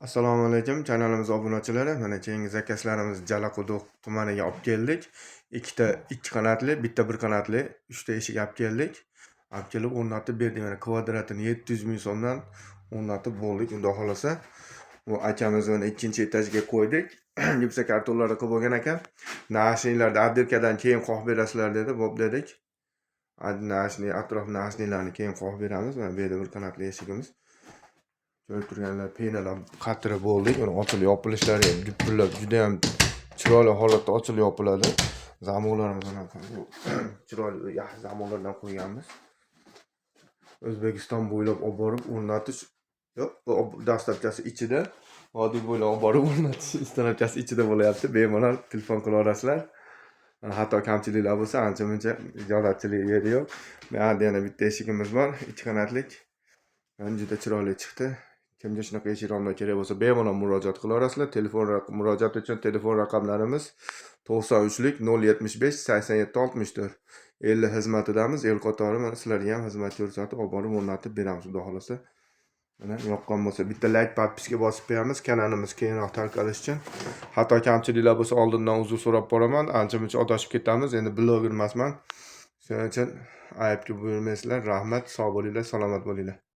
Assalomu alaykum, kanalimiz obunachilari. Mana keyingi zakazlarimiz Jalaquduq tumaniga olib keldik. Ikki qanotli, bitta bir qanotli, 3 ta eshik olib keldik. Olib kelib o'rnatib berdik. Mana kvadratini 700 ming so'mdan o'rnatib bo'ldik. Unda xolasa bu akamiz uni 2-etajga qo'ydik. Gipsa kartonlarda qilib bo'lgan ekan. Nashinglarda addirkadan keyin qo'yib berasizlar dedi. Bo'p dedik. Nashni atrof nashnilarni keyin qo'yib beramiz. Mana bu yerda bir qanotli eshigimiz. Ko'rib turganlar penalar qatirib bo'ldik. Uni ochilib yopilishlari ham duppillab juda ham chiroyli holatda ochilib yopiladi. Zamonlarimiz ham chiroyli yaxshi zamonlardan qo'yganmiz. O'zbekiston bo'ylab olib borib o'rnatish yo'q, bu dastlabkasi ichida, vodiy bo'ylab olib borib o'rnatish istanachasi ichida bo'lyapti. Bemalol telefon qila olasizlar. Hatto kamchiliklar bo'lsa, ancha-muncha ijodatchilik yeri yo'q. Bu yerda yana bitta eshigimiz bor, 2 qanotlik. Juda chiroyli chiqdi. Kimga shunaqa eshik romlar kerak bo'lsa, bemalol murojaat qila olasizlar. Murojaat uchun telefon raqamlarimiz 93lik 075 87 64. 50 xizmatidamiz. El qatori mana sizlarga ham xizmat ko'rsatib, olib borib o'rnatib beramiz, xudo xolasa. Mana yoqqan bo'lsa, bitta like podpiska bosib qo'yamiz, kanalimiz keyinroq tarqalish uchun. Hatto kamchiliklar bo'lsa, oldindan uzr so'rab boraman. Ancha-muncha adashib ketamiz. Endi bloger emasman. Shuning uchun aybga buyurmaysizlar. Rahmat, sog' bo'linglar, salomat bo'linglar.